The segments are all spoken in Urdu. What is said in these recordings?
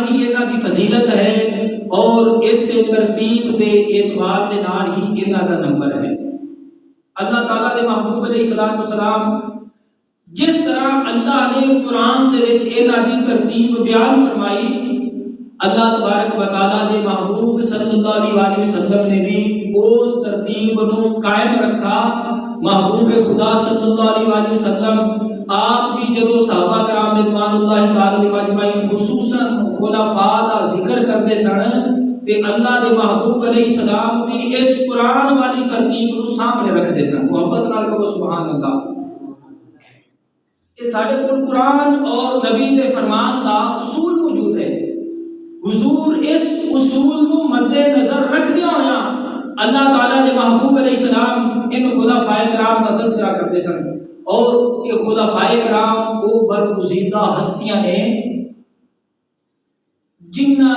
نال ہی انہاں دی فضیلت ہے اور اس ترتیب دے اعتبار دے نال ہی انہاں دا نمبر ہے۔ اللہ تعالیٰ دے محبوب علیہ الصلوۃ والسلام جس طرح اللہ نے قرآن دے وچ انہاں دی ترتیب بیان فرمائی، اللہ تبارک و تعالیٰ دے محبوب صلی اللہ علیہ وسلم نے بھی اس ترتیب نو قائم رکھا۔ محبوب خدا صلی اللہ علیہ وسلم آپ بھی جدو صحابہ کرام رضوان اللہ تعالی علیہم اجمعین خصوصاً خلفاء دا ذکر کرتے سن تے اللہ دے محبوب علیہ السلام بھی اس قرآن والی ترتیب نو سامنے رکھتے سن۔ محبت نال کہو سبحان اللہ۔ یہ ساڈے کول قرآن اور نبی دے فرمان دا اصول موجود ہے۔ حضور اس اصول کو مد نظر رکھدے ہویا اللہ تعالیٰ دے محبوب علیہ السلام ان خلفائے کرام کا تذکرہ کرتے سن، اور یہ خلفائے کرام وہ برگزیدہ ہستیاں نے جنہاں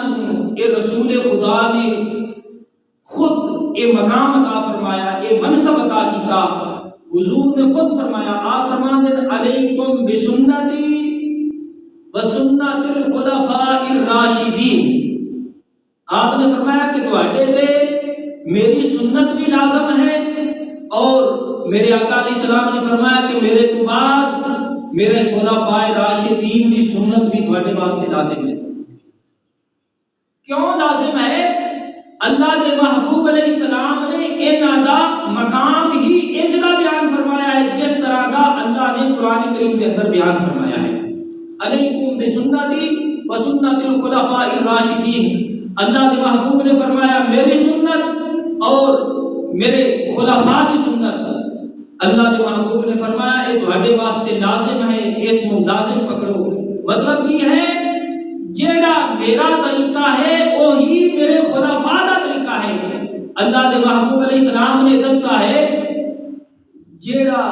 اے رسول خدا نے خود اے مقام عطا فرمایا، اے منصب عطا کیتا۔ حضور نے خود فرمایا، آپ فرماندے علیکم بسنتی وسنت الخلفاء الراشدین، آپ نے فرمایا کہ تواڈے تے میری سنت بھی لازم ہے، اور میرے آقا علیہ السلام نے فرمایا کہ میرے تو بعد میرے خلفاء راشدین کی سنت بھی تواڈے واسطے لازم ہے۔ کیوں لازم ہے؟ اللہ دے محبوب علیہ السلام نے انہاں دا مقام ہی انج دا بیان فرمایا ہے جس طرح دا اللہ نے قرآن کریم کے اندر بیان فرمایا ہے۔ علیکم بسنتی وسنت الخلفاء الراشدین، اللہ دے محبوب نے فرمایا میری سنت اور میرے خلفاء کی سنت۔ اللہ دے محبوب نے فرمایا اے تہاڈے واسطے لازم ہے، اس کو لازم پکڑو۔ مطلب کی ہے جیڑا میرا طریقہ ہے وہی میرے خلفاء دا طریقہ ہے۔ اللہ دے محبوب علیہ السلام نے دسا ہے جیڑا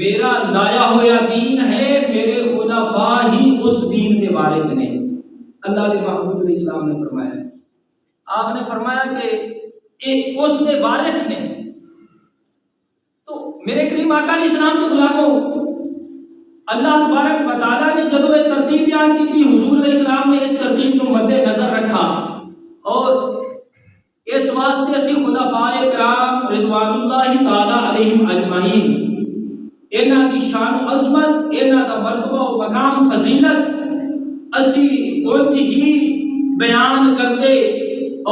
میرا لایا ہویا دین ہے میرے خلفاء ہی اس دین کے وارث نے۔ اللہ دے محبوب علیہ السلام نے فرمایا، آپ نے فرمایا کہ اس کے وارث نے۔ تو میرے کریم آقا علیہ السلام کے غلاموں، اللہ تبارک و تعالیٰ نے جدو یہ ترتیب بیان کی تھی، حضور علیہ السلام نے اس ترتیب کو مد نظر رکھا، اور اس واسطے اسی خلفاء کرام رضوان اللہ تعالی علیہم اجمعین انہاں دی شان و عظمت، انہاں دا مرتبہ و مقام فضیلت اسی انج ہی بیان کرتے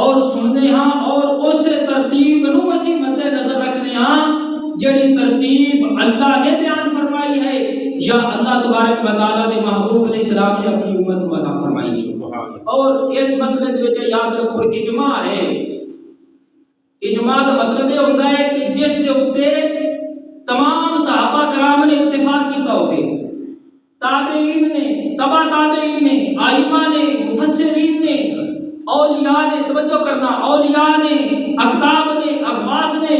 اور سننے ہاں، اور اس ترتیب نو اسی مد نظر رکھنے ہاں جڑی ترتیب اللہ نے بیان فرمائی ہے یا اللہ تبارک و تعالیٰ نے محبوب علیہ السلام نے اپنی امت کو عطا فرمائی ہے۔ اور اس مسئلے دے وچ یاد رکھو اجماع ہے۔ اجماع کا مطلب یہ ہوتا ہے کہ جس کے اوتے تمام صحابہ کرام نے اتفاق کیتا ہوگی، تابعین نے، تبع تابعین نے، ائمہ نے، مفسرین نے، اولیاء نے، توجہ کرنا، اولیاء نے، اقطاب نے، اغواص نے،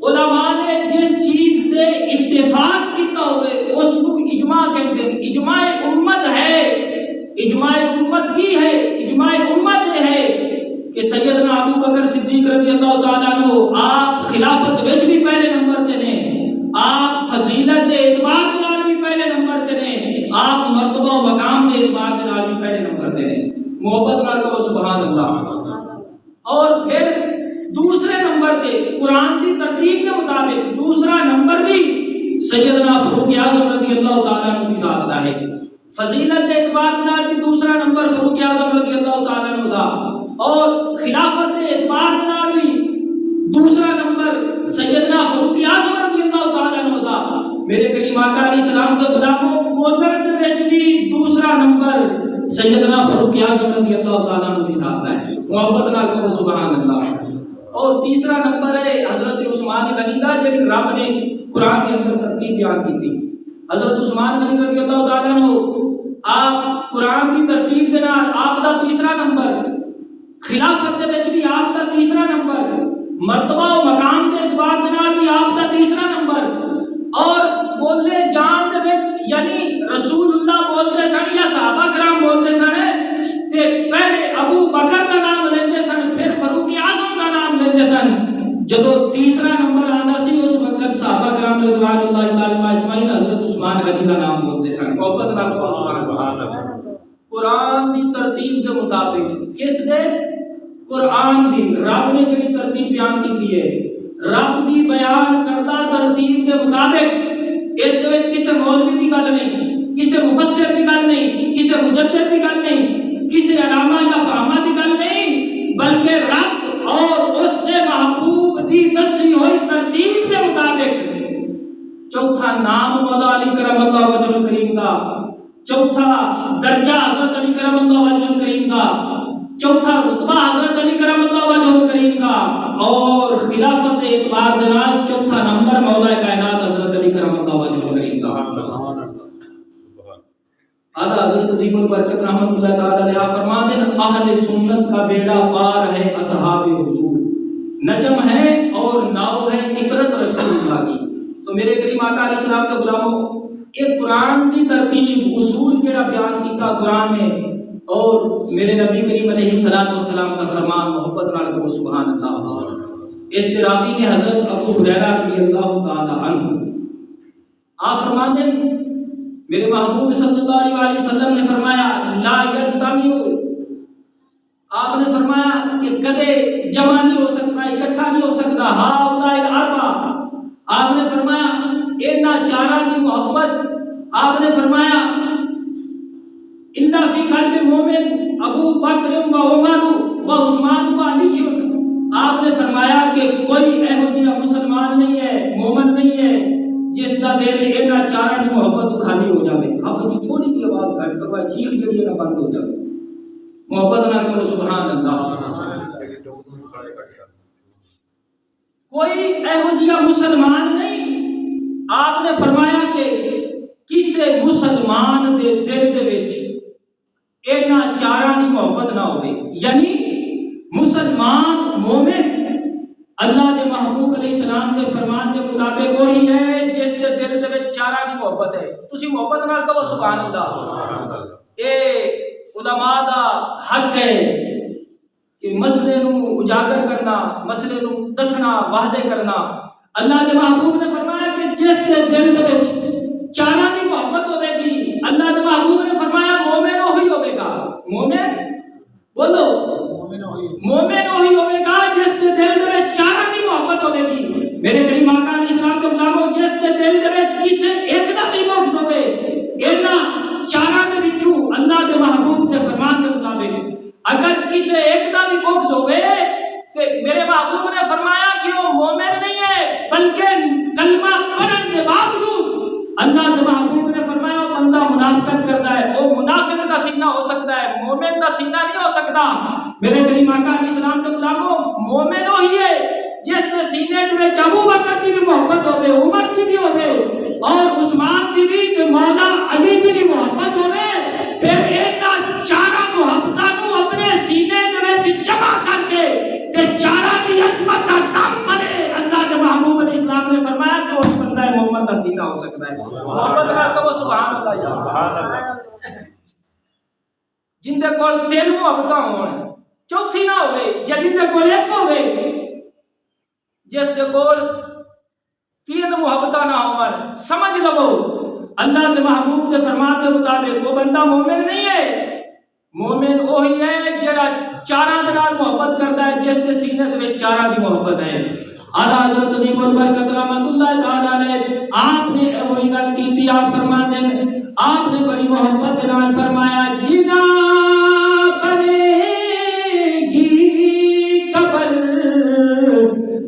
علماء نے جس چیز سے اتفاق کیتا ہوئے اس کو اجماع کہتے ہیں۔ اجماع امت ہے۔ اجماع امت کی ہے؟ اجماع امت یہ ہے کہ سیدنا ابو بکر صدیق رضی اللہ تعالیٰ عنہ آپ خلافت وچ بھی پہلے نمبر تے نے، آپ فضیلت دے اعتبار دے نال بھی پہلے نمبر تے نے، آپ مرتبہ و مقام دے اعتبار دے نال بھی پہلے نمبر تے نے۔ محبت نال کہو سبحان اللہ۔ اور پھر دوسرے نمبر تے قرآن کی ترتیب کے مطابق دوسرا نمبر بھی سیدنا فاروق اعظم رضی اللہ تعالیٰ عنہ کی ذات دا ہے۔ فضیلت کے اعتبار دے نال بھی دوسرا نمبر فاروق اعظم رضی اللہ تعالیٰ عنہ دا، اور خلافت کے اعتبار دے نال بھی دوسرا نمبر سیدنا فاروق اعظم رضی اللہ تعالیٰ عنہ دا۔ میرے کریم آقا علیہ السلام کے غلاموں موتر دے وچ بھی دوسرا نمبر سیدنا فاروق اعظم رضی اللہ تعالیٰ عنہ کی ذات دا ہے۔ محبت نال کہو سبحان اللہ۔ اور تیسرا نمبر ہے حضرت عثمان غنی دا، جڑی رب نے قرآن کے اندر ترتیب بیان کی تھی۔ حضرت عثمان غنی رضی اللہ تعالیٰ عنہ آپ قرآن کی ترتیب دے نال آپ دا تیسرا نمبر، خلافت دے وچ بھی آپ دا تیسرا نمبر، مرتبہ و مقام کے اعتبار دے نال بھی آپ دا تیسرا نمبر، اور بولے جان دے وچ یعنی رسول اللہ بولتے سن یا صحابہ کرام بولتے سن تے پہلے ابو بکر دا نام لیندے سن، پھر فاروق اعظم دا نام لیندے سن۔ جدو تیسرا نمبر آندا سی اس وقت صحابہ کرام رضوان اللہ تعالی اجمعین حضرت عثمان غنی دا نام بولتے سن۔ محبت نال سبحان اللہ۔ قرآن دی ترتیب کے مطابق. کس دے؟ قرآن دی. رب نے جڑی ترتیب بیان کی ہے رب دی بیان کردہ ترتیب کے مطابق. اس دے وچ کسے مولوی دی گل نہیں, کسے مفسر دی گل نہیں, کسے مجدد دی گل نہیں, کسے علامہ یا فہامہ دی گل نہیں, بلکہ رب اور اس دے محبوب دی دسی ہوئی ترتیب کے مطابق. چوتھا نام مولا علی کرم اللہ وجہ کریم دا, چوتھا درجہ حضرت علی کرم اللہ وجہ کریم دا, چوتھا رتبہ حضرت علی کرم اللہ وجہ کریم دا, اور خلافت اعتبار دے نال چوتھا نمبر مولا کائنات حضرت علی کرم اللہ وجہ کریم دا. آدھا حضرت عظیم البرکت رحمت اللہ تعالی علیہ فرماتے ہیں اہل سنت کا بیڑا پار ہے اصحاب حضور, نجم ہے اور ناؤ ہے اطرت رسول اللہ کی. تو میرے کریم آقا علیہ السلام کے غلاموں, ایک قرآن دی ترتیب اصول جڑا بیان کیتا قرآن نے, اور میرے نبی کریم علیہ الصلوۃ والسلام کا فرمان محبت نال کہو سبحان اللہ. اس تراوی نے حضرت ابو ہریرہ رضی اللہ تعالی عنہ آپ فرماتے ہیں میرے محبوب صلی اللہ علیہ وسلم نے فرمایا لا یجتمعوا, آپ نے فرمایا کہ کدے جمع نہیں ہو سکتا, اکٹھا نہیں ہو سکتا. ہؤلاء الاربعہ, آپ نے فرمایا اینا چارہ کی محبت, آپ نے فرمایا الا فی قلب مومن ابو بکر و عمر و عثمان و علی. آپ نے فرمایا کہ کوئی ایہو جہا مسلمان نہیں ہے, مومن نہیں ہے جس کا دل اینا چارہ کی محبت تو خالی ہو جائے. آپ نے تھوڑی سی آواز گھٹ کروا, چیخ جڑی نہ بند ہو جائے. محبت نہ کرو سبحان اللہ. کوئی ایہو جہا مسلمان نہیں. آپ نے فرمایا کہ کسے مسلمان دے دل دے وچ اینا چارہ کی محبت نہ ہوئے, یعنی مسلمان مومن اللہ دے محبوب علیہ السلام دے فرمان دے مطابق وہی ہے جس دے دل دے وچ چارہ کی محبت ہے. تسی محبت نال کہو سبحان اللہ. اے علماء دا حق ہے کہ مسئلے نو اجاگر کرنا, مسئلے نو دسنا, واضح کرنا. اللہ دے محبوب نے فرمایا کہ جس دے دل دے وچ چارہ کی محبت ہوے گی, اللہ دے محبوب نے فرمایا مومن وہی ہوے گا. مومن بولو, مومن وہی ہوے گا جس دے دل دے وچ چارہ کی محبت ہوے گی. میرے کریم آقا علیہ السلام کے غلاموں, جس دے دل دے وچ کسے ایک دا بھی بغض ہوے, اینا چارہ دے وچوں اللہ دے محبوب دے فرمان دے مطابق اگر کسے ایک دا بھی بغض ہوے تو میرے محبوب نے فرمایا کہ وہ مومن نہیں ہے, بلکہ کلمہ پڑھنے کے باوجود اللہ کے محبوب نے فرمایا وہ بندہ منافقت کرتا ہے. وہ منافق کا سینہ ہو سکتا ہے, مومن کا سینہ نہیں ہو سکتا. میرے کریم آقا علیہ السلام کے غلاموں, مومن وہی ہے جس کے سینے میں ابو بکر کی بھی محبت ہوے, عمر کی بھی ہوے, اور عثمان کی بھی, کہ مولا علی کی بھی محبت ہوے. پھر اینا چارہ محبتاں کو اپنے سینے میں جمع کر کے کہ چارہ کی عظمت کا دم بھرے. اللہ کے محبوب علیہ السلام نے فرمایا کہ وہ بندہ ہے مومن کا سینہ ہو سکتا ہے. محبت نہ کہو سبحان اللہ. سبحان اللہ. جن دے کول تین محبتاں ہون, چوتھی نہ ہوے, یا جن دے کول ایک ہوے, جس دے کول تین محبتاں نہ ہون, سمجھ لو اللہ کے محبوب کے فرمان کے مطابق وہ بندہ مومن نہیں ہے. مومن وہی ہے جڑا چارہ دے نال محبت کرتا ہے جس کے سینے دے وچ چارہ دی محبت ہے. اعلیٰ حضرت عظیم البرکت رحمت اللہ تعالی علیہ آپ نے وہی گل کیتی. آپ فرماتے ہیں, آپ نے بڑی محبت دے نال فرمایا جنا بنے گی قبر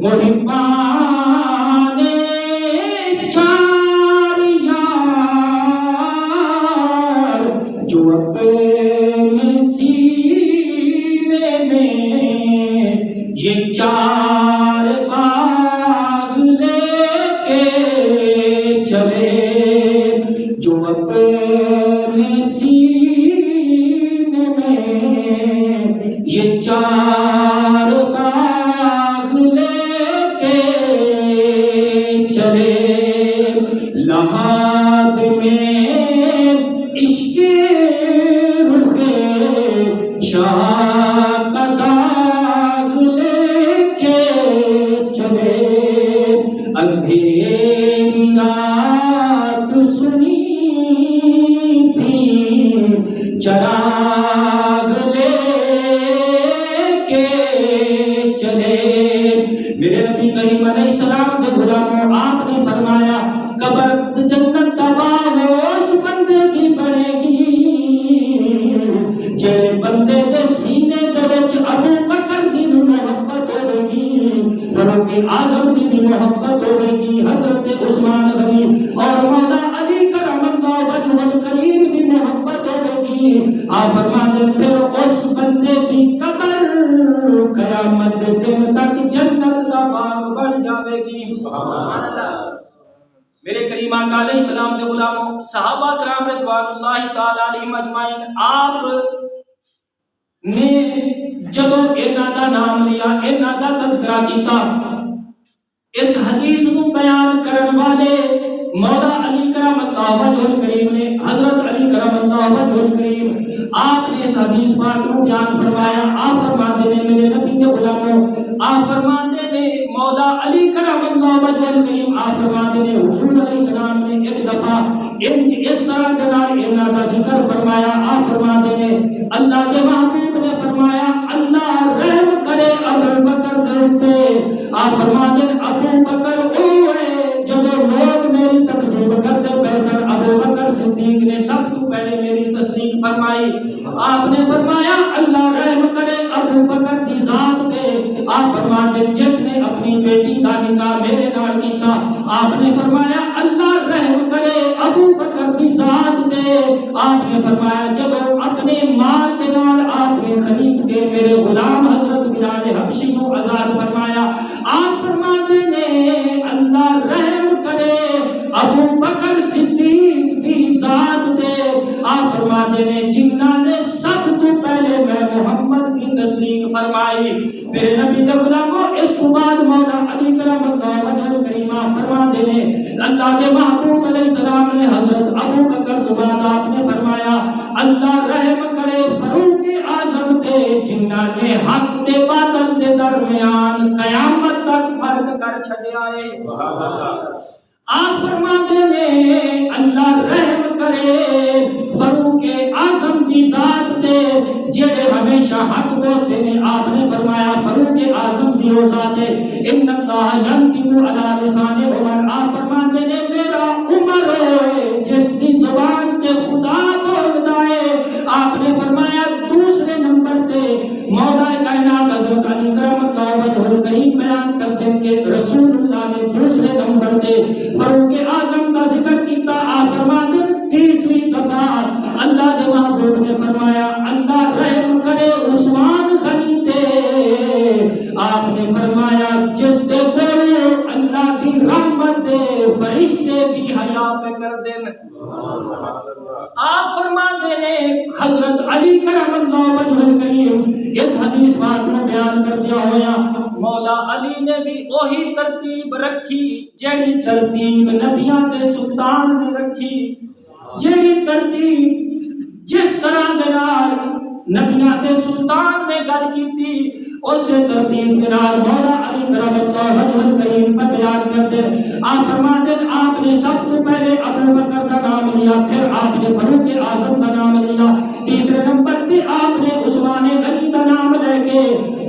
محبان چار یار جو اپنے سینے میں یہ چار باغ لے کے چلے, جو اپنے سینے میں یہ چار باغ لے کے چلے. لحاد میں عشق رخ شاہ کا داغ لے کے چلے. اندھیری رات سنی تھی چراغ جڑے بندے دے سینے دے وچ ابو بکر دی محبت ہوے گی، فاروق اعظم دی محبت ہوے گی، حضرت عثمان غنی اور مولا علی کرم اللہ وجہ الکریم دی محبت ہوے گی، آپ فرماتے ہیں پھر اس بندے دی قبر قیامت دے دن تک جنت دا باغ بن جاوے گی۔ سبحان اللہ۔ میرے کریم آقا علیہ السلام دے غلاموں، صحابہ کرام رضوان اللہ تعالی علیہم اجمعین، آپ نے جدوں انہاں دا نام لیا، انہاں دا تذکرہ کیتا، اس حدیث نو بیان کرن والے مولا علی کرم اللہ وجہ الکریم نے، حضرت علی کرم اللہ وجہ الکریم، آپ نے اس حدیث پاک کو بیان فرمایا۔ آپ فرماتے ہیں میرے نبی کے غلاموں، آپ فرماتے ہیں مولا علی کرم اللہ وجہ الکریم، آپ فرماتے ہیں حضور علیہ السلام نے ایک دفعہ اس طرح کے نال انہاں دا ذکر فرمایا۔ آپ فرماتے ہیں اللہ کے محبوب نے فرمایا اللہ رحم کرے ابو بکر دے اوپر۔ آپ فرماتے ہیں ابو بکر اوے جدوں لوگ میری تکذیب کرتے پیسر ابو بکر صدیق نے سب تو پہلے میری تصدیق فرمائی۔ آپ نے فرمایا اللہ رحم کرے ابو بکر دی ذات تے۔ آپ فرماتے جس نے اپنی بیٹی دا نکاح میرے نال کیتا، آپ نے فرمایا اللہ رحم کرے ابو بکر دی ذات تے۔ آپ نے فرمایا جب اپنے مال کے نال آپ نے خرید کے میرے غلام حضرت بلال حبشی کو آزاد فرمایا۔ آپ فرماتے نے اللہ رحم کرے ابو بکر صدیق دی ذات تے۔ آپ فرماتے نے جنہاں نے سب تو پہلے میں محمد کی تصدیق فرمائی۔ میرے نبی دے غلاموں، اس کے بعد مولا علی کرم اللہ وجہ الکریم فرماتے نے اللہ کے محبوب علیہ السلام نے حضرت ابو بکر کے بعد آپ نے فرمایا اللہ رحم کرے فاروق اعظم تے جنہاں نے حق تے باطل دے درمیان قیامت تک فرق کر چھڈیا ہے۔ آپ فرماتے نے اللہ رحم کرے فاروق اعظم دی ذات تے جڑے ہمیشہ حق بولتے نے۔ آپ نے فرمایا فاروق اعظم دی وہ ذات ہے ان اللہ ینطق علی لسان عمر۔ آپ فرماتے نے میرا عمر ہوئے جس کی زبان تے خدا بولتا ہے۔ آپ نے فرمایا دوسرے نمبر تے مولا کائنات حضرت علی کرم اللہ وجہ الکریم بیان کرتے ہیں کہ رسول اللہ نے دوسرے نمبر تے فاروق اعظم کا ذکر کیتا۔ آپ فرماتے ہیں تیسری دفعہ اللہ کے محبوب نے فرمایا اللہ رحم کرے عثمان غنی تے۔ آپ نے فرمایا جس دے کول اللہ کی رحمت دے فرشتے بھی حیا پہ کر دین۔ آپ فرماتے نے حضرت علی کرم اللہ وجہ الکریم اس حدیث پاک میں بیان کر دیا ہویا مولا علی نے بھی وہی ترتیب رکھی جڑی ترتیب نبیاں دے سلطان نے رکھی، جڑی ترتیب جس طرح دے نال نبیاں دے سلطان نے گل کیتی اسے ترتیب دے نال مولا علی کرم اللہ وجہ الکریم پر بیان کرتے۔ آپ فرماتے ہیں آپ نے سب تو پہلے ابو بکر کا نام لیا، پھر آپ نے فاروق اعظم کا نام لیا، تیسرے نمبر پہ آپ نے عثمان غنی کا نام لے کے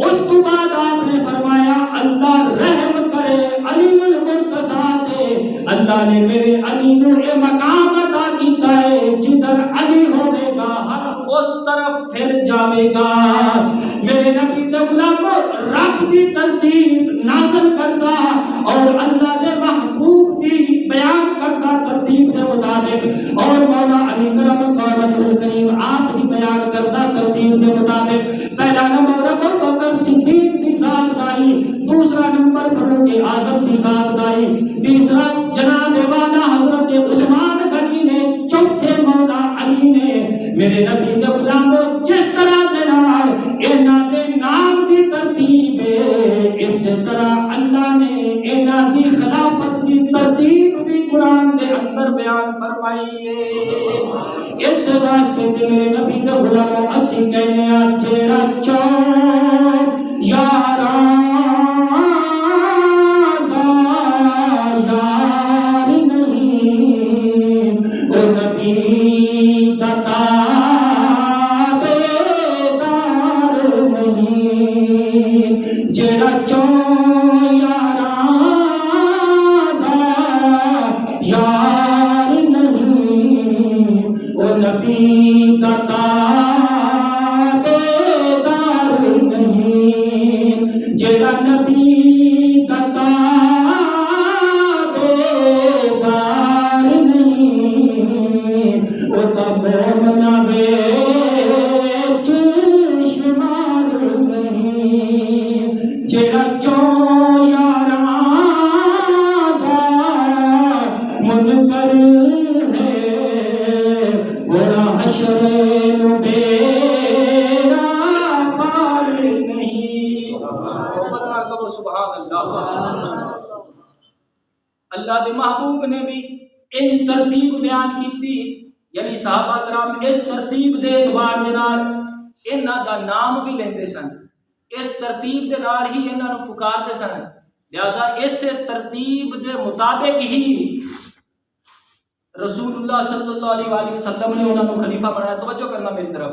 اس کے بعد آپ نے فرمایا اللہ رحم کرے علی المرتضیٰ تے۔ اللہ نے میرے علی نو اے مقام عطا کیتا ہے جدھر علی ہوے گا حق اس طرف پھر جاوے گا۔ میرے نبی دے غلاموں رب دی ترتیب نازل کردا اور اللہ دے محبوب دی بیان کردا ترتیب دے مطابق، اور مولا علی کرم اللہ وجہ الکریم آپ دی بیان کردا ترتیب دے مطابق پہلا نمبر ابو بکر صدیق دی ذات دائی، دوسرا نمبر فاروق اعظم دی ذات دائی، تیسرا جناب والا حضرت عثمان غنی نے، چوتھے مولا علی نے۔ میرے نبی دے غلاموں جس طرح دے نال انہاں دے نام دی ترتیب ہے اس طرح اللہ نے انہاں دی خلافت دی ترتیب بھی قرآن دے اندر بیان فرمائی ہے۔ اس واسطے تے میرے نبی دے غلاموں اسی کہنے آ جیڑا چون یاراں نبی کا اللہ دے محبوب نے بھی انج ترتیب بیان کی، یعنی صحابہ کرام اس ترتیب دے اعتبار دے نال انہاں دا نام بھی لیندے سن، اس ترتیب دے نال ہی انہاں نوں پکاردے سن، لہذا اس ترتیب دے مطابق ہی رسول اللہ صلی اللہ علیہ وآلہ وسلم نے انہوں نے خلیفہ بنایا۔ توجہ کرنا میری طرف،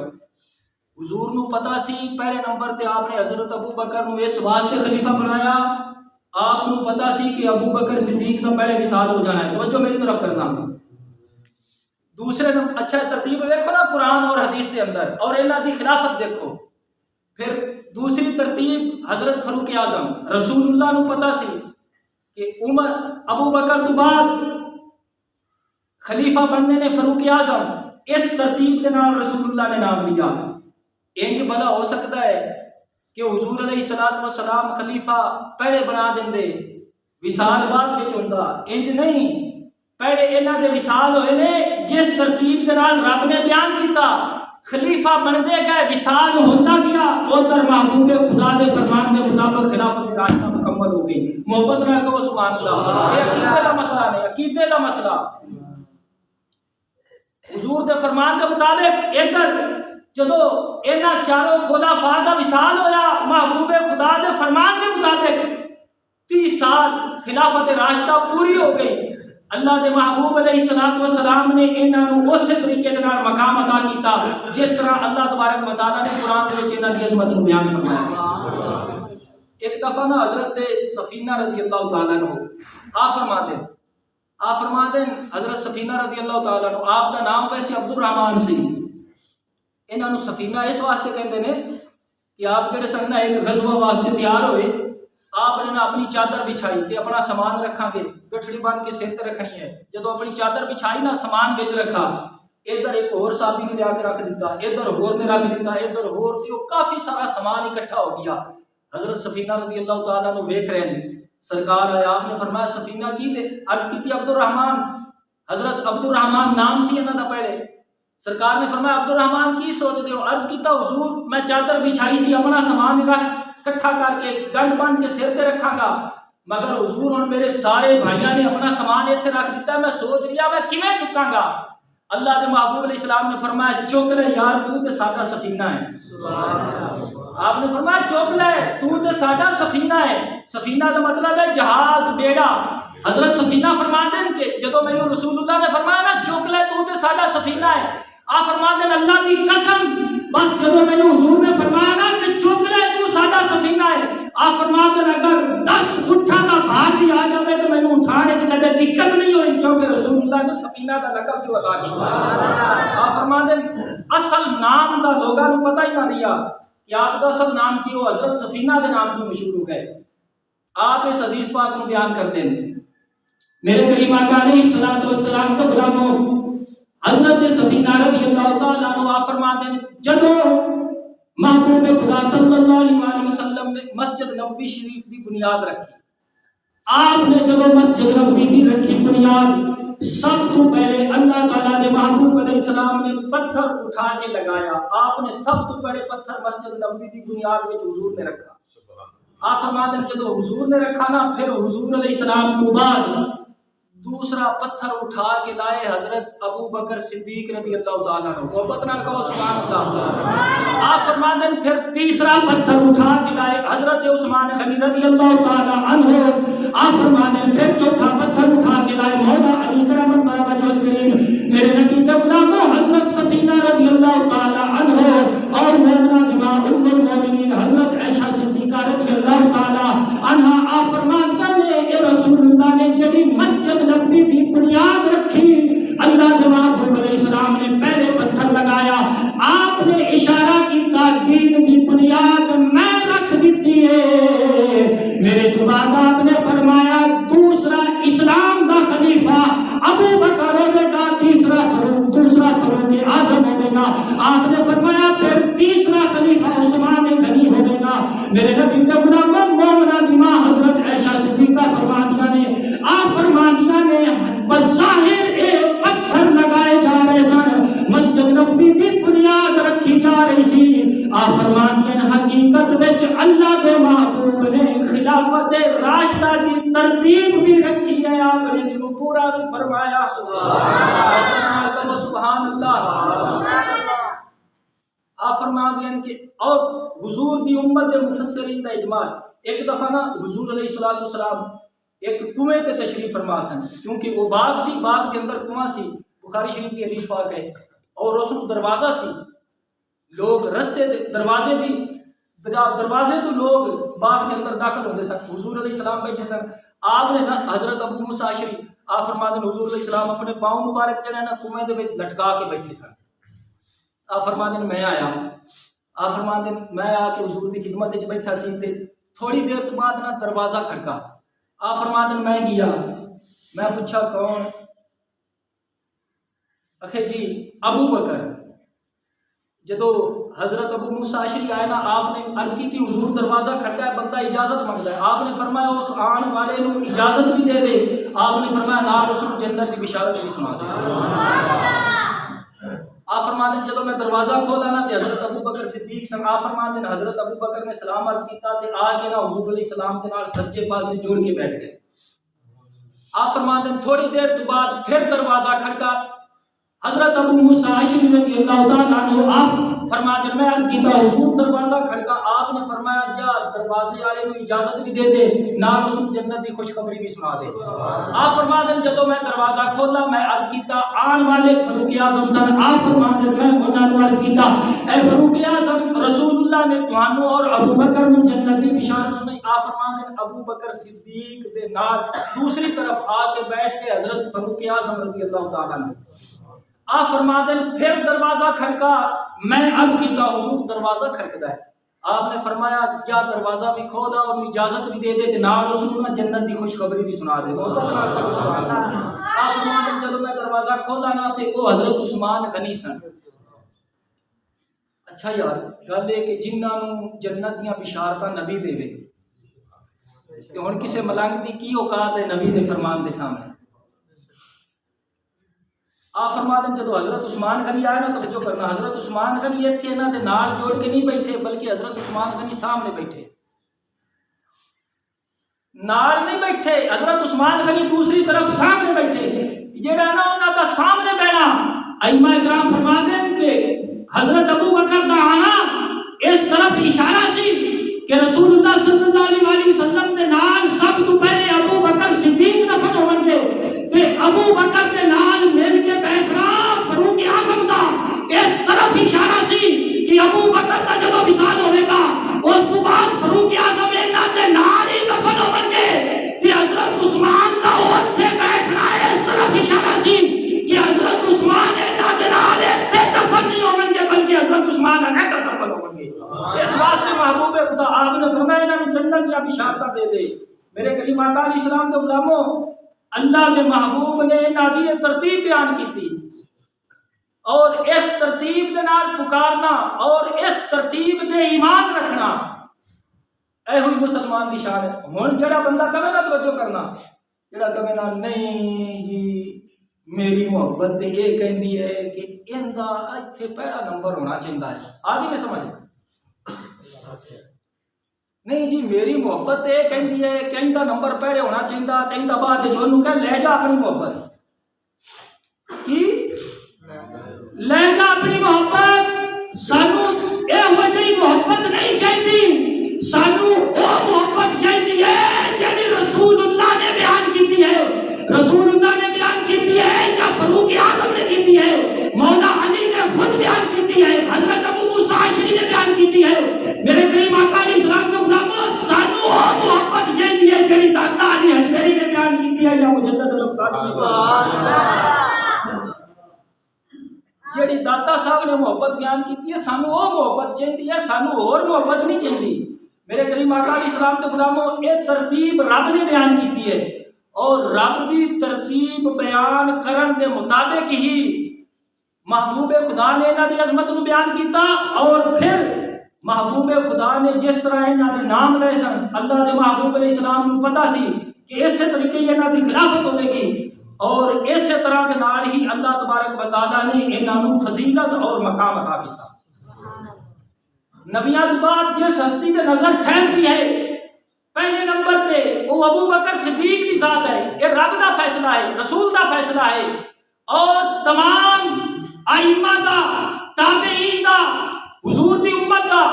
حضور نو پتا سی پہلے نمبر تے آپ نے حضرت ابو بکر نو اس واسطے خلیفہ بنایا، آپ نو پتا سی کہ ابو بکر صدیق کا پہلے وصال ہو جانا ہے۔ توجہ میری طرف کرنا، دوسرے نمبر اچھا ترتیب دیکھو نا قرآن اور حدیث کے اندر، اور انہاں دی خلافت دیکھو۔ پھر دوسری ترتیب حضرت فاروق اعظم، رسول اللہ نو پتا سی کہ عمر ابو بکر تو بعد خلیفہ بننے نے فاروق اعظم، اس ترتیب کے نام رسول اللہ نے نام لیا۔ انج بلا ہو سکتا ہے کہ حضور علیہ الصلوۃ والسلام خلیفہ پہلے بنا دیندے وصال بعد وچ ہوندا، انج نہیں، پہلے انہاں دے وصال ہوئے نے جس ترتیب کے نال رب نے بیان کیتا، خلیفہ بندے گئے، وصال ہوندا گیا، ادھر محبوب خدا دے فرمان دے مطابق خلافت راستہ مکمل ہو گئی۔ محبت نال کہو سبحان اللہ، یہ عقیدے دا مسئلہ نہیں، عقیدے دا مسئلہ۔ حضور دے فرمان دے مطابق ادھر جدو انہاں چاروں خلفاء دا وصال ہویا، محبوب خدا دے فرمان دے مطابق 30 سال خلافت راستہ پوری ہو گئی۔ اللہ دے محبوب علیہ الصلوۃ والسلام نے انہاں نوں اسی طریقے دے نال مقام عطا کیتا جس طرح اللہ تبارک و تعالیٰ نے قرآن دے وچ انہاں دی عظمت نوں بیان فرمایا۔ ایک دفعہ نا حضرت سفینہ رضی اللہ تعالیٰ عنہ آپ فرماتے ہیں حضرت سفینہ رضی اللہ تعالیٰ عنہ، آپ دا نام ویسے عبد الرحمن سی، انہاں نوں سفینہ اس واسطے کہندے نے کہ آپ جڑے سن نا ایک غزوہ واسطے تیار ہوئے، آپ نے نا اپنی چادر بچھائی کہ اپنا سامان رکھاں گے، گٹھڑی بن کے سر تے رکھنی ہے، جدو اپنی چادر بچھائی نا سامان وچ رکھا، ادھر ایک اور صحابی نے لیا کے رکھ دیتا، ادھر ہور نے رکھ دیتا، ادھر ہور تے کافی سارا سامان اکٹھا ہو گیا۔ حضرت سفینہ رضی اللہ تعالیٰ عنہ ویکھ رہے ہیں، سرکار آیا، آپ نے فرمایا سفینہ کی دے، عرض کی تھی عبد الرحمن، حضرت عبد الرحمن نام سی انہاں دا پہلے۔ سرکار نے فرمایا عبد الرحمن کی سوچ دے ہو؟ عرض کیتا حضور میں چادر بچھائی سی، اپنا سامان اکٹھا کر کے گنڈ بن کے سر تے رکھاں گا، مگر حضور ہن میرے سارے بھائیاں نے اپنا سامان ایتھے رکھ دیتا، میں سوچ لیا میں کیویں چکاں گا؟ اللہ کے محبوب علیہ السلام نے فرمایا چک لے یار، تو تے ساڈا سفینہ ہے۔ آپ نے فرمایا چک لے، تو تے ساڈا سفینہ ہے۔ سفینہ کا مطلب ہے جہاز، بیڑا۔ حضرت سفینہ فرماتے ہیں کہ جدو میرے رسول اللہ نے فرمایا نا چک لے تو تے ساڈا سفینہ ہے، آپ فرماتے ہیں اللہ کی قسم، بس جدو میرے حضور نے فرمایا نا کہ چک لے تو ساڈا سفینہ ہے، آپ فرماتے ہیں اگر 10 اٹھا کا بھار بھی آ جائے تو میں اٹھانے چ کدے دقت نہیں ہوئی، کیونکہ رسول اللہ نے سفینہ کا لقب جو عطا کیا۔ آپ فرماتے ہیں اصل نام دا لوگاں نوں پتہ ہی نہ رہیا کہ آپ دا اصل نام کی ہو، حضرت سفینہ کے نام تو مشہور ہو گئے۔ آپ اس حدیث پاک کو بیان کرتے ہیں، میرے کریم آقا علیہ الصلوۃ والسلام کے غلاموں، حضرت سفینہ رضی اللہ تعالیٰ عنہ آپ فرماتے ہیں جدو محبوب خدا صلی اللہ علیہ وآلہ وسلم نے مسجد نبوی شریف دی بنیاد رکھی، آپ نے جدو مسجد نبوی دی رکھی بنیاد، سب تو پہلے اللہ تعالیٰ نے محبوب علیہ السلام نے پتھر اٹھا کے لگایا، آپ نے سب تو پہلے پتھر مسجد نبوی دی بنیاد میں حضور نے رکھا۔ آپ فرماتے ہیں جدو حضور نے رکھا نا، پھر حضور علیہ السلام تو بعد دوسرا پتھر اٹھا کے لائے حضرت ابو بکر صدیق رضی اللہ تعالیٰ عنہ، محبت نال کہو سبحان اللہ۔ آپ فرماتے ہیں پھر تیسرا پتھر اٹھا کے لائے حضرت عثمان غنی رضی اللہ تعالیٰ عنہ، آپ فرماتے ہیں پھر چوتھا پتھر اٹھا کے لائے مولا علی کرم اللہ وجہ الکریم میرے نبی کے غلاموں حضرت سفینہ رضی اللہ تعالیٰ عنہ، اور مومنہ دماء ام المومنین حضرت عائشہ صدیقہ رضی اللہ تعالیٰ عنہ۔ آپ فرماتے ہیں اے رسول اللہ نے جڑی مسجد نبوی دی بنیاد رکھی، اللہ کے محبوب علیہ السلام نے پہلے پتھر لگایا، آپ نے اشارہ کیتا دین دی بنیاد میں رکھ دیتی ہے، میرے جو بعد آپ نے فرمایا دوسرا اسلام دا خلیفہ ابو بکر ہوگا، تیسرا فاروق، دوسرا فاروق اعظم ہوگا، آپ نے فرمایا پھر تیسرا خلیفہ عثمان غنی ہوگا۔ میرے نبی کے غلاموں مومنہ دماء حضرت عائشہ صدیقہ فرماندیاں نے، آپ فرماندیاں نے بظاہر ایک پتھر لگائے جا رہے سن، مسجد نبوی دی بنیاد رکھی جا رہی سی، آپ فرماندے ہیں حقیقت وچ اللہ دے محبوب نے خلافت راشدہ دی ترتیب بھی رکھی ہے، آپ نے اس کو پورا بھی فرمایا، سبحان اللہ۔ آپ فرماندے ہیں کہ اور حضور دی امت دے مفسرین دا اجماع، ایک دفعہ نا حضور علیہ الصلوۃ والسلام ایک کنویں تے تشریف فرما سن، کیونکہ وہ باغ سی، باغ کے اندر کنواں سی، بخاری شریف کی حدیث پاک ہے، اور اس کو دروازہ سی، لوگ رستے دروازے تو لوگ باغ کے اندر داخل ہوتے سن، حضور علیہ السلام بیٹھے سن، آپ نے نا حضرت ابو موسیٰ اشعری آپ فرماتے ہیں حضور علیہ السلام اپنے پاؤں مبارک جڑا نا کنویں دے وچ لٹکا کے بیٹھے سن، آپ فرماتے ہیں میں آیا، آپ فرماتے ہیں میں آ کے حضور دی خدمت وچ بیٹھا سی تے تھوڑی دیر تو بعد نا دروازہ کھڑکا، آپ فرماتے ہیں میں گیا، میں پوچھا کون؟ اکھے جی ابو بکر۔ جدو حضرت ابو موسیٰ اشعری آئے نا، آپ نے عرض کی تھی حضور دروازہ کھڑکا ہے، بندہ اجازت مانگتا ہے، آپ نے فرمایا اس آن والے نو اجازت بھی دے دے، آپ نے فرمایا نال اس کو جنت کی بشارت بھی سنا دے۔ آپ فرماتے ہیں جدو میں دروازہ کھولا نا تے حضرت ابو بکر صدیق سن، آپ فرماتے ہیں حضرت ابو بکر نے سلام عرض کیتا تے آ کے نا حضور علیہ السلام کے نال سجے پاسے جوڑ کے بیٹھ گئے۔ آپ فرماتے ہیں تھوڑی دیر تو بعد پھر دروازہ کھڑکا، حضرت ابو موسیٰ اشعری رضی اللہ تعالیٰ عنہ آپ فرماتے ہیں میں عرض کیتا حضور دروازہ کھڑکا، آپ نے فرمایا جا دروازے والے کو اجازت بھی دے دے، نال اس کو جنت کی خوشخبری بھی سنا دے۔ آپ فرماتے ہیں جدو میں دروازہ کھولا میں عرض کیتا آن والے فاروق اعظم سن، آپ فرماتے ہیں میں انہاں نوں عرض کیتا اے فاروق اعظم رسول اللہ نے تانوں اور ابو بکر نوں جنت کی بشارت سنائی۔ آپ فرماتے ہیں ابو بکر صدیق دے نال دوسری طرف آ کے بیٹھ کے حضرت فاروق اعظم رضی اللہ تعالیٰ عنہ۔ آپ فرماتے ہیں پھر دروازہ کھڑکا، میں عرض کیتا حضور دروازہ کھڑکدا ہے، آپ نے فرمایا کیا دروازہ بھی کھولا اور اجازت بھی دے دے تے نال اس نوں جنت دی خوشخبری بھی سنا دے۔ آپ فرماتے ہیں جب میں دروازہ کھولا نا تے وہ حضرت عثمان غنی سن۔ اچھا یار گل ہے کہ جنہاں نوں جنت دیاں بشارتاں نبی دے تے ہن کسے ملنگ دی کی اوقات ہے نبی دے فرمان دے سامنے۔ آپ فرماتے ہیں جب حضرت عثمان غنی آئے نا توجہ کرنا، حضرت عثمان غنی اتنے انہاں دے نال جوڑ کے نہیں بیٹھے بلکہ حضرت عثمان غنی سامنے بیٹھے، نال نہیں بیٹھے، حضرت عثمان غنی دوسری طرف سامنے بیٹھے، جڑا نا انہاں دا سامنے بیٹھا ائمہ کرام فرماتے ہیں کہ حضرت ابو بکر دا آنا اس طرف اشارہ سی کہ رسول اللہ صلی اللہ علیہ وسلم دے نال سب تو پہلے ابو بکر صدیق دفن ہون گے تے ابو بکر دے نال مل کے بیٹھنا فاروق اعظم دا اس طرف اشارہ سی کہ ابو بکر دا جدو وصال ہوے گا اس کو بعد فاروق اعظم انہاں دے نال ہی دفن ہون گے تے حضرت عثمان دا اوتھے بیٹھنا اس طرف اشارہ سی کہ حضرت عثمان انہاں دے نال ایتھے دفن نہیں ہون گے بلکہ حضرت عثمان علیحدہ دفن ہون گے۔ اس واسطے محبوب خدا آپ نے فرمایا انہاں نوں جنت دی بشارتاں دے دے۔ میرے کریم آقا علیہ السلام دے غلاموں، اللہ کے محبوب نے انہاں دی ترتیب بیان کی اور اس ترتیب دے نال پکارنا اور اس ترتیب دے ایمان رکھنا اے ہوئی مسلمان دی شان ہے۔ ہن جڑا بندہ کہے نا توجہ کرنا، جڑا کہے نا نہیں جی میری محبت تے یہ کہندی ہے کہ ایندا ایتھے پہلا نمبر ہونا چاہیے ہے، آدھی میں سمجھ نہیں جی میری محبت یہ کہندی ہے کہ ایندا نمبر پہلے ہونا چاہیے تے ایندا بعد جو انہوں کہ لے جا اپنی محبت کی لے جا اپنی محبت، سانو اے ہو جی محبت نہیں چاہیے، سانو وہ محبت چاہیے ہے جڑی رسول اللہ نے بیان کی ہے، رسول اللہ نے بیان کی ہے یا فاروق اعظم نے کی ہے، مولا علی نے خود بیان کی ہے، حضرت ابو موسیٰ اشعری نے بیان کی ہے۔ میرے کریم آقا علیہ السلام کے غلاموں سانو وہ محبت چاہیے ہے جڑی داتا علی حجویری نے بیان کی ہے یا مجدد الافسانی جڑی داتا صاحب نے محبت بیان کی ہے، سانو وہ محبت چاہیے ہے، سانو اور محبت نہیں چاہیے۔ میرے کریم آقا علیہ السلام کے غلاموں یہ ترتیب رب نے بیان کی ہے اور رب دی ترتیب بیان کرن دے مطابق ہی محبوب خدا نے انہاں دی عظمت نو بیان کیتا اور پھر محبوب خدا نے جس طرح انہاں دے نام لے سن اللہ دے محبوب علیہ السلام نو پتہ سی کہ اس طریقے انہاں دی خلافت ہوے گی اور اس طرح دے نال ہی اللہ تبارک و تعالی نے انہاں نو فضیلت اور مقام عطا کیتا۔ نبیاں تو بعد جس ہستی تے نظر ٹھہرتی ہے پہلے نمبر تے وہ ابو بکر صدیق دی ذات ہے. یہ رب دا فیصلہ ہے، رسول دا فیصلہ ہے، اور تمام ائمہ دا، تابعین دا، حضور دی امت دا.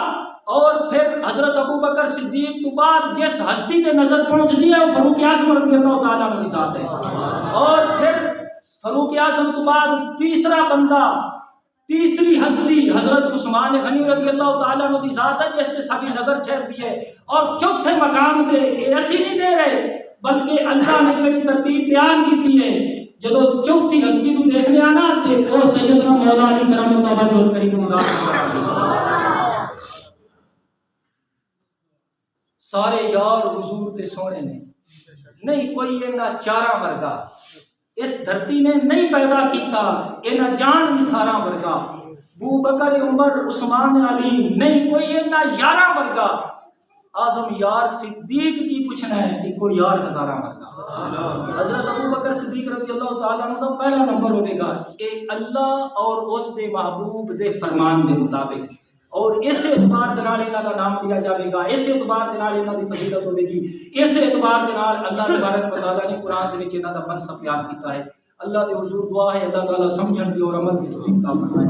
اور پھر حضرت ابو بکر صدیق تو بعد جس ہستی تے نظر پہنچتی ہے وہ فاروق اعظم رضی اللہ تعالیٰ عنہ کی ذات ہے. اور پھر فاروق اعظم تو بعد تیسرا بندہ، تیسری ہستی حضرت عثمان غنی رضی اللہ تعالیٰ عنہ کی ذات ہے جس تے ساری نظر ٹھہرتی ہے. اور چوتھے مقام تے یہ اسی نہیں دے رہے بلکہ اللہ نے جڑی ترتیب بیان کی ہے جدو چوتھی ہستی کو دیکھنے آنا تے وہ سیدنا مولا علی کرم اللہ وجہ کریم ذات سارے یار حضور دے سونے نے، نہیں کوئی اینا چارہ ورگا اس دھرتی نے نہیں پیدا کیتا، اینا جان نثارہ ورگا ابو بکر عمر عثمان علی نہیں کوئی اینا یارہ ورگا اعظم یار صدیق کی پوچھنا ہے کہ کوئی یار ہزارہ ورگا. حضرت ابو بکر صدیق رضی اللہ تعالیٰ عنہ کا پہلا نمبر ہوئے گا کہ اللہ اور اس دے محبوب دے فرمان دے مطابق، اور اس اعتبار دنال انہاں دا نام لیا جائے گا، اس اعتبار دنال انہاں دی فضیلت ہوے گی، اس اعتبار دنال اللہ تبارک و تعالیٰ نے قرآن دے وچ انہاں دا منصب بیان کیتا ہے. اللہ دے حضور دعا ہے اللہ تعالیٰ سمجھن دی اور عمل دی توفیق عطا فرمائے.